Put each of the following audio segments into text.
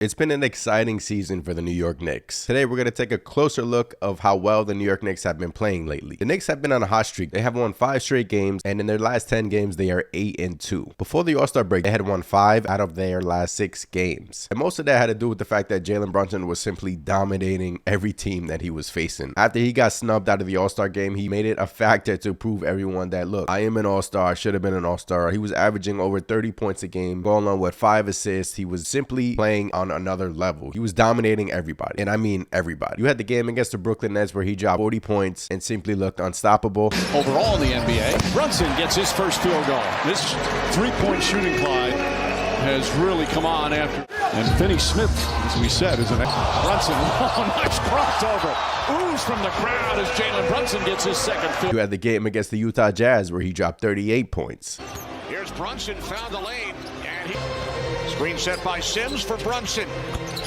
It's been an exciting season for the New York Knicks. Today, we're going to take a closer look of how well the New York Knicks have been playing lately. The Knicks have been on a hot streak. They have won 5 straight games, and in their last 10 games, they are 8-2. Before the All-Star break, they had won 5 out of their last 6 games. And most of that had to do with the fact that Jalen Brunson was simply dominating every team that he was facing. After he got snubbed out of the All-Star game, he made it a factor to prove everyone that, look, I am an All-Star. I should have been an All-Star. He was averaging over 30 points a game, going on with 5 assists. He was simply playing on another level. He was dominating everybody, and I mean everybody. You had the game against the Brooklyn Nets where he dropped 40 points and simply looked unstoppable. Overall in the NBA, Brunson gets his first field goal. This three-point shooting, Clyde, has really come on after. And Finney Smith, as we said, is an Brunson. Oh, nice crossover. Ooze from the crowd as Jalen Brunson gets his second field. You had the game against the Utah Jazz where he dropped 38 points. Here's Brunson, found the lane, and screen set by Sims for Brunson.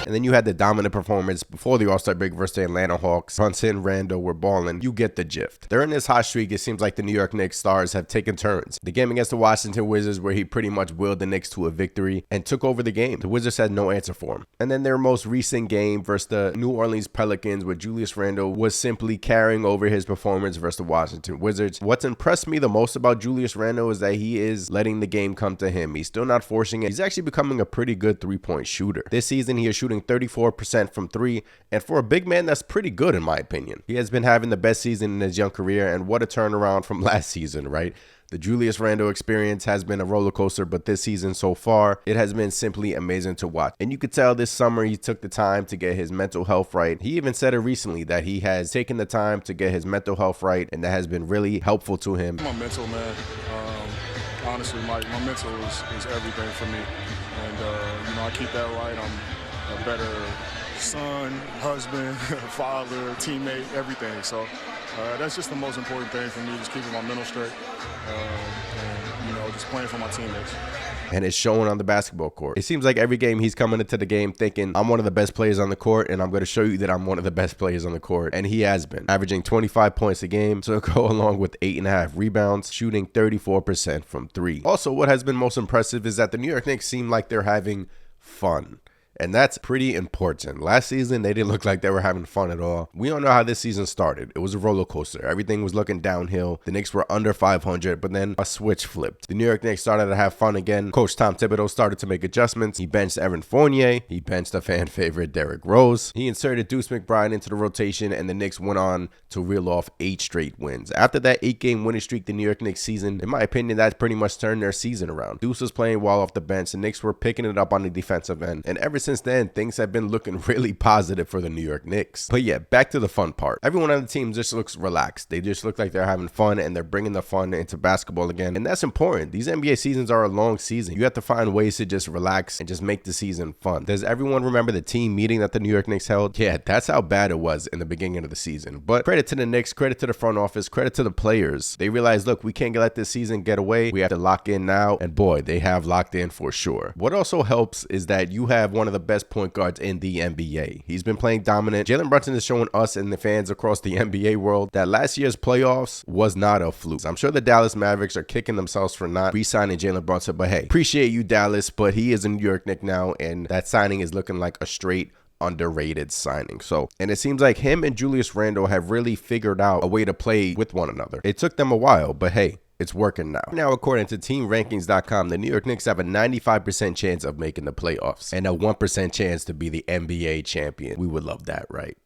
And then you had the dominant performance before the All-Star break versus the Atlanta Hawks. Brunson, Randle were balling. You get the gist. During this hot streak, it seems like the New York Knicks stars have taken turns. The game against the Washington Wizards where he pretty much willed the Knicks to a victory and took over the game. The Wizards had no answer for him. And then their most recent game versus the New Orleans Pelicans where Julius Randle was simply carrying over his performance versus the Washington Wizards. What's impressed me the most about Julius Randle is that he is letting the game come to him. He's still not forcing it. He's actually becoming a pretty good three-point shooter. This season, he is shooting 34% from 3, and for a big man, that's pretty good in my opinion. He has been having the best season in his young career, and what a turnaround from last season, right? The Julius Randle experience has been a roller coaster, but this season so far, it has been simply amazing to watch. And you could tell this summer he took the time to get his mental health right. He even said it recently that he has taken the time to get his mental health right, and that has been really helpful to him. My mental, man. Honestly, my mental is everything for me. And, I keep that right. I'm a better son, husband, father, teammate, everything. So that's just the most important thing for me, just keeping my mental straight and, just playing for my teammates. And it's showing on the basketball court. It seems like every game he's coming into the game thinking, I'm one of the best players on the court, and I'm going to show you that I'm one of the best players on the court. And he has been, averaging 25 points a game to go along with 8.5 rebounds, shooting 34% from 3. Also, what has been most impressive is that the New York Knicks seem like they're having fun. And that's pretty important. Last season, they didn't look like they were having fun at all. We don't know how this season started. It was a roller coaster. Everything was looking downhill. The Knicks were under 500, but then a switch flipped. The New York Knicks started to have fun again. Coach Tom Thibodeau started to make adjustments. He benched Evan Fournier. He benched a fan favorite, Derrick Rose. He inserted Deuce McBride into the rotation, and the Knicks went on to reel off 8 straight wins. After that 8-game winning streak, the New York Knicks season, in my opinion, that pretty much turned their season around. Deuce was playing well off the bench. The Knicks were picking it up on the defensive end, and ever since then, things have been looking really positive for the New York Knicks. But yeah, back to the fun part. Everyone on the team just looks relaxed. They just look like they're having fun, and they're bringing the fun into basketball again. And that's important. These NBA seasons are a long season. You have to find ways to just relax and just make the season fun. Does everyone remember the team meeting that the New York Knicks held? Yeah, that's how bad it was in the beginning of the season. But credit to the Knicks, credit to the front office, credit to the players. They realized, look, we can't let this season get away. We have to lock in now. And boy, they have locked in for sure. What also helps is that you have one of the best point guards in the NBA. He's been playing dominant. Jalen Brunson is showing us and the fans across the NBA world that last year's playoffs was not a fluke. I'm sure the Dallas Mavericks are kicking themselves for not re-signing Jalen Brunson, but hey, appreciate you, Dallas, but he is a New York Knick now, and that signing is looking like a straight underrated signing. And it seems like him and Julius Randle have really figured out a way to play with one another. It took them a while, but hey, it's working now. Now, according to TeamRankings.com, the New York Knicks have a 95% chance of making the playoffs and a 1% chance to be the NBA champion. We would love that, right?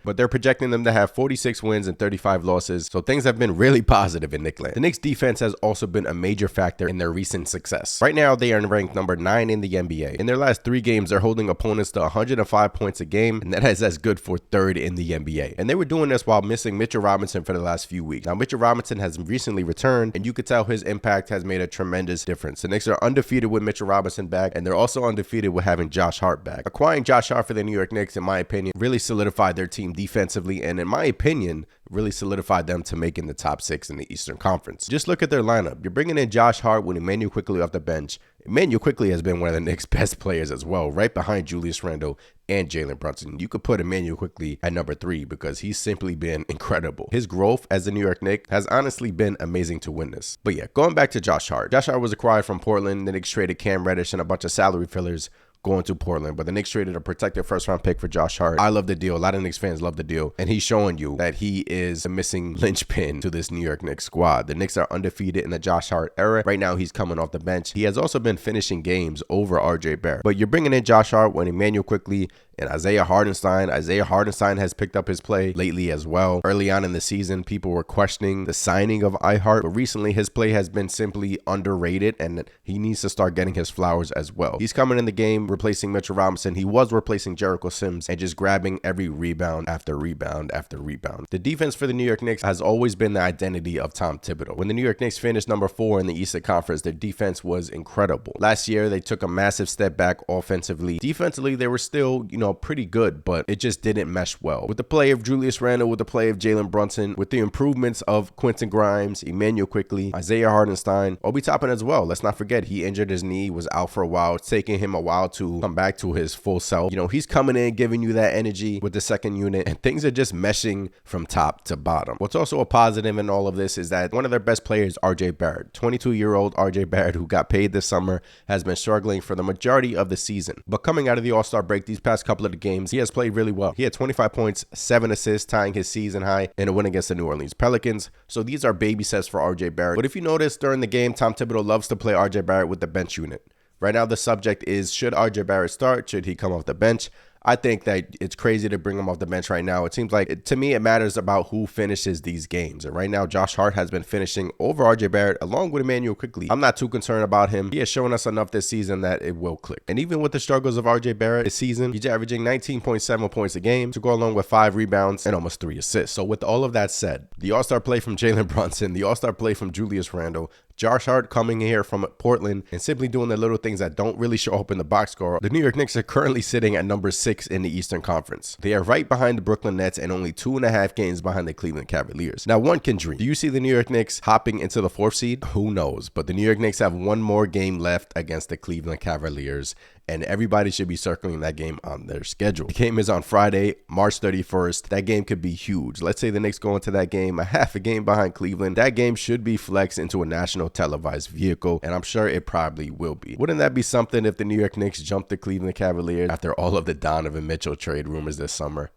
But they're projecting them to have 46 wins and 35 losses, so things have been really positive in Knickland. The Knicks defense has also been a major factor in their recent success. Right now, they are ranked number 9 in the NBA. In their last 3 games, they're holding opponents to 105 points a game, and that is as good for 3rd in the NBA. And they were doing this while missing Mitchell Robinson for the last few weeks. Now, Mitchell Robinson has recently returned, and you could tell his impact has made a tremendous difference. The Knicks are undefeated with Mitchell Robinson back, and they're also undefeated with having Josh Hart back. Acquiring Josh Hart for the New York Knicks, in my opinion, really solidified their team defensively, and in my opinion, really solidified them to making the top 6 in the Eastern Conference. Just look at their lineup. You're bringing in Josh Hart with Immanuel Quickley off the bench. Immanuel Quickley has been one of the Knicks' best players as well, right behind Julius Randle and Jalen Brunson. You could put Immanuel Quickley at number 3 because he's simply been incredible. His growth as a New York Knick has honestly been amazing to witness. But yeah, going back to Josh Hart. Josh Hart was acquired from Portland. The Knicks traded Cam Reddish and a bunch of salary fillers going to Portland, but the Knicks traded a protected first-round pick for Josh Hart. I love the deal. A lot of Knicks fans love the deal, and he's showing you that he is the missing linchpin to this New York Knicks squad. The Knicks are undefeated in the Josh Hart era. Right now, he's coming off the bench. He has also been finishing games over RJ Barrett, but you're bringing in Josh Hart when Emmanuel quickly and Isaiah Hartenstein. Isaiah Hartenstein has picked up his play lately as well. Early on in the season, people were questioning the signing of iHart, but recently his play has been simply underrated, and he needs to start getting his flowers as well. He's coming in the game replacing Mitchell Robinson. He was replacing Jericho Sims and just grabbing every rebound after rebound after rebound. The defense for the New York Knicks has always been the identity of Tom Thibodeau. When the New York Knicks finished number 4 in the Eastern Conference, their defense was incredible. Last year, they took a massive step back offensively. Defensively, they were still, pretty good, but it just didn't mesh well. With the play of Julius Randle, with the play of Jalen Brunson, with the improvements of Quentin Grimes, Emmanuel quickly, Isaiah Hartenstein, Obi Toppin as well. Let's not forget, he injured his knee, was out for a while. It's taking him a while to come back to his full self. He's coming in, giving you that energy with the second unit, and things are just meshing from top to bottom. What's also a positive in all of this is that one of their best players, RJ Barrett, 22-year-old RJ Barrett, who got paid this summer, has been struggling for the majority of the season. But coming out of the All-Star break, these past couple of the games, he has played really well. He had 25 points, 7 assists, tying his season high in a win against the New Orleans Pelicans. So these are baby steps for RJ Barrett. But if you notice during the game, Tom Thibodeau loves to play RJ Barrett with the bench unit. Right now, the subject is, should RJ Barrett start? Should he come off the bench? I think that it's crazy to bring him off the bench right now. It seems like, to me, it matters about who finishes these games. And right now, Josh Hart has been finishing over RJ Barrett along with Emmanuel quickly. I'm not too concerned about him. He has shown us enough this season that it will click. And even with the struggles of RJ Barrett this season, he's averaging 19.7 points a game to go along with 5 rebounds and almost 3 assists. So with all of that said, the All-Star play from Jalen Brunson, the All-Star play from Julius Randle, Josh Hart coming here from Portland and simply doing the little things that don't really show up in the box score, the New York Knicks are currently sitting at number 6 in the Eastern Conference. They are right behind the Brooklyn Nets and only 2.5 games behind the Cleveland Cavaliers. Now, one can dream. Do you see the New York Knicks hopping into the 4th seed? Who knows? But the New York Knicks have one more game left against the Cleveland Cavaliers, and everybody should be circling that game on their schedule. The game is on Friday, March 31st. That game could be huge. Let's say the Knicks go into that game a half a game behind Cleveland. That game should be flexed into a national televised vehicle, and I'm sure it probably will be. Wouldn't that be something if the New York Knicks jumped the Cleveland Cavaliers after all of the Donovan Mitchell trade rumors this summer?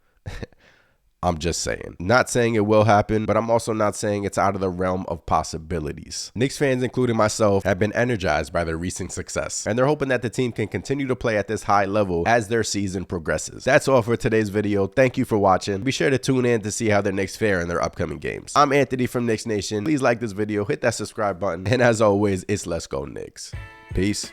I'm just saying. Not saying it will happen, but I'm also not saying it's out of the realm of possibilities. Knicks fans, including myself, have been energized by their recent success, and they're hoping that the team can continue to play at this high level as their season progresses. That's all for today's video. Thank you for watching. Be sure to tune in to see how the Knicks fare in their upcoming games. I'm Anthony from Knicks Nation. Please like this video, hit that subscribe button, and as always, it's Let's Go Knicks. Peace.